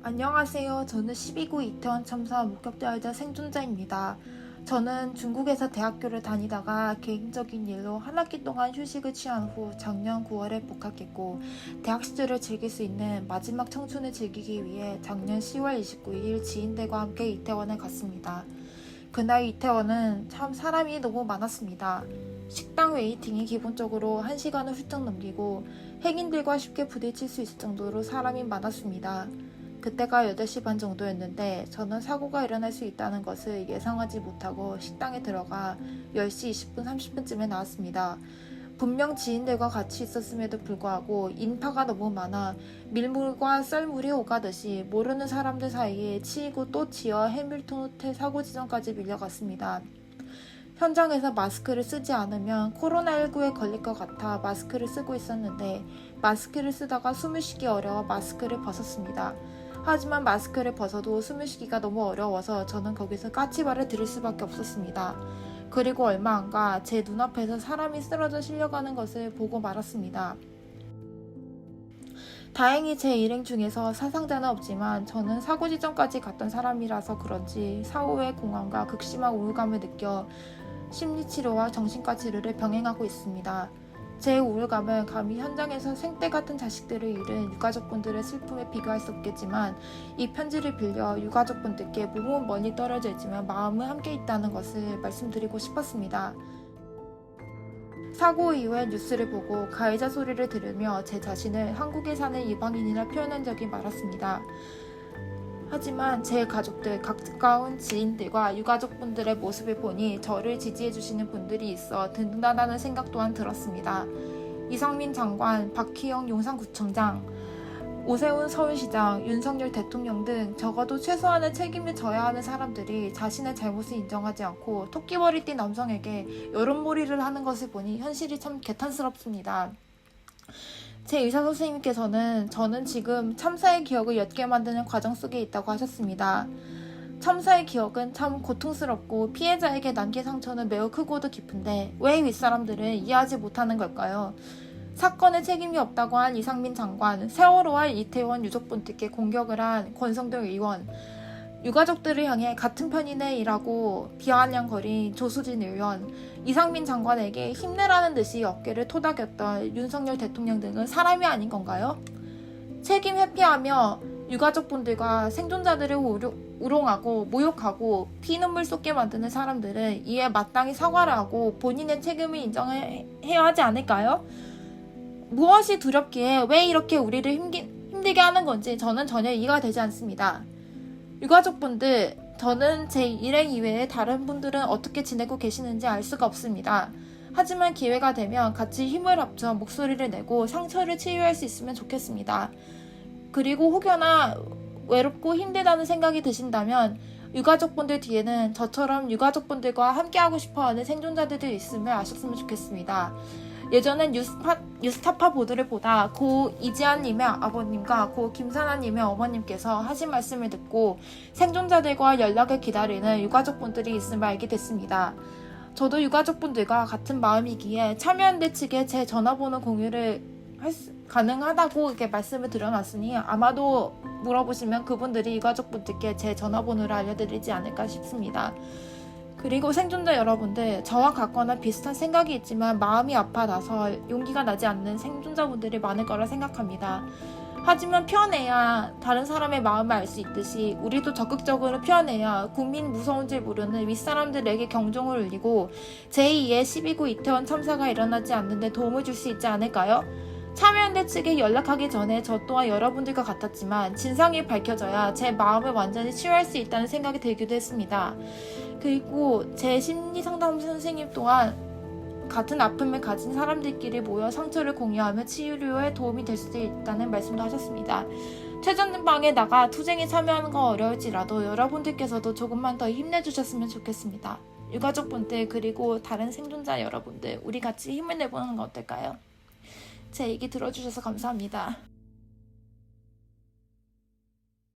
안녕하세요. 저는 12구 이태원 참사 목격자이자 생존자입니다. 저는 중국에서 대학교를 다니다가 개인적인 일로 한 학기 동안 휴식을 취한 후 작년 9월에 복학했고, 대학 시절을 즐길 수 있는 마지막 청춘을 즐기기 위해 작년 10월 29일 지인들과 함께 이태원에 갔습니다. 그날 이태원은 참 사람이 너무 많았습니다. 식당 웨이팅이 기본적으로 1시간을 훌쩍 넘기고 행인들과 쉽게 부딪힐 수 있을 정도로 사람이 많았습니다. 그때가 8시 반 정도였는데 저는 사고가 일어날 수 있다는 것을 예상하지 못하고 식당에 들어가 10시 20분, 30분쯤에 나왔습니다. 분명 지인들과 같이 있었음에도 불구하고 인파가 너무 많아 밀물과 썰물이 오가듯이 모르는 사람들 사이에 치이고 또 치여 해밀턴 호텔 사고 지점까지 밀려갔습니다. 현장에서 마스크를 쓰지 않으면 코로나19에 걸릴 것 같아 마스크를 쓰고 있었는데 마스크를 쓰다가 숨을 쉬기 어려워 마스크를 벗었습니다. 하지만 마스크를 벗어도 숨을 쉬기가 너무 어려워서 저는 거기서 까치발을 들을 수밖에 없었습니다. 그리고 얼마 안 가 제 눈앞에서 사람이 쓰러져 실려가는 것을 보고 말았습니다. 다행히 제 일행 중에서 사상자는 없지만 저는 사고 지점까지 갔던 사람이라서 그런지 사후에 공황과 극심한 우울감을 느껴 심리치료와 정신과 치료를 병행하고 있습니다. 제 우울감은 감히 현장에서 생떼 같은 자식들을 잃은 유가족분들의 슬픔에 비교할 수 없겠지만 이 편지를 빌려 유가족분들께 몸은 멀리 떨어져 있지만 마음은 함께 있다는 것을 말씀드리고 싶었습니다. 사고 이후에 뉴스를 보고 가해자 소리를 들으며 제 자신을 한국에 사는 이방인이라 표현한 적이 많았습니다. 하지만 제 가족들, 가까운 지인들과 유가족분들의 모습을 보니 저를 지지해주시는 분들이 있어 든든하다는 생각 또한 들었습니다. 이상민 장관, 박희영 용산구청장, 오세훈 서울시장, 윤석열 대통령 등 적어도 최소한의 책임을 져야 하는 사람들이 자신의 잘못을 인정하지 않고 토끼머리띠 남성에게 여론몰이를 하는 것을 보니 현실이 참 개탄스럽습니다. 제 의사 선생님께서는 저는 지금 참사의 기억을 옅게 만드는 과정 속에 있다고 하셨습니다. 참사의 기억은 참 고통스럽고 피해자에게 남긴 상처는 매우 크고도 깊은데 왜 윗사람들은 이해하지 못하는 걸까요? 사건에 책임이 없다고 한 이상민 장관, 세월호와 이태원 유족분들께 공격을 한 권성동 의원, 유가족들을 향해 같은 편이네 이라고 비아냥거린 조수진 의원, 이상민 장관에게 힘내라는 듯이 어깨를 토닥였던 윤석열 대통령 등은 사람이 아닌 건가요? 책임 회피하며 유가족분들과 생존자들을 우롱하고 모욕하고 피눈물 쏟게 만드는 사람들은 이에 마땅히 사과를 하고 본인의 책임을 인정해야 하지 않을까요? 무엇이 두렵기에 왜 이렇게 우리를 힘들게 하는 건지 저는 전혀 이해가 되지 않습니다. 유가족분들, 저는 제 일행 이외에 다른 분들은 어떻게 지내고 계시는지 알 수가 없습니다. 하지만 기회가 되면 같이 힘을 합쳐 목소리를 내고 상처를 치유할 수 있으면 좋겠습니다. 그리고 혹여나 외롭고 힘들다는 생각이 드신다면 유가족분들 뒤에는 저처럼 유가족분들과 함께하고 싶어하는 생존자들이 있음을 아셨으면 좋겠습니다. 예전엔 뉴스타파 보도를 보다 고 이지아님의 아버님과 고 김사나님의 어머님께서 하신 말씀을 듣고 생존자들과 연락을 기다리는 유가족분들이 있음을 알게 됐습니다. 저도 유가족분들과 같은 마음이기에 참여연대 측에 제 전화번호 공유를 가능하다고 이렇게 말씀을 드려놨으니 아마도 물어보시면 그분들이 유가족분들께 제 전화번호를 알려드리지 않을까 싶습니다. 그리고 생존자 여러분들, 저와 같거나 비슷한 생각이 있지만 마음이 아파나서 용기가 나지 않는 생존자분들이 많을 거라 생각합니다. 하지만 표현해야 다른 사람의 마음을 알 수 있듯이 우리도 적극적으로 표현해야 국민 무서운 줄 모르는 윗사람들에게 경종을 울리고 제2의 12구 이태원 참사가 일어나지 않는데 도움을 줄 수 있지 않을까요? 참여연대 측에 연락하기 전에 저 또한 여러분들과 같았지만 진상이 밝혀져야 제 마음을 완전히 치유할 수 있다는 생각이 들기도 했습니다. 그리고 제 심리상담 선생님 또한 같은 아픔을 가진 사람들끼리 모여 상처를 공유하며 치유에 도움이 될 수도 있다는 말씀도 하셨습니다. 최전방에 나가 투쟁에 참여하는 건 어려울지라도 여러분들께서도 조금만 더 힘내주셨으면 좋겠습니다. 유가족분들 그리고 다른 생존자 여러분들, 우리 같이 힘을 내보는 건 어떨까요? 제 얘기 들어주셔서 감사합니다.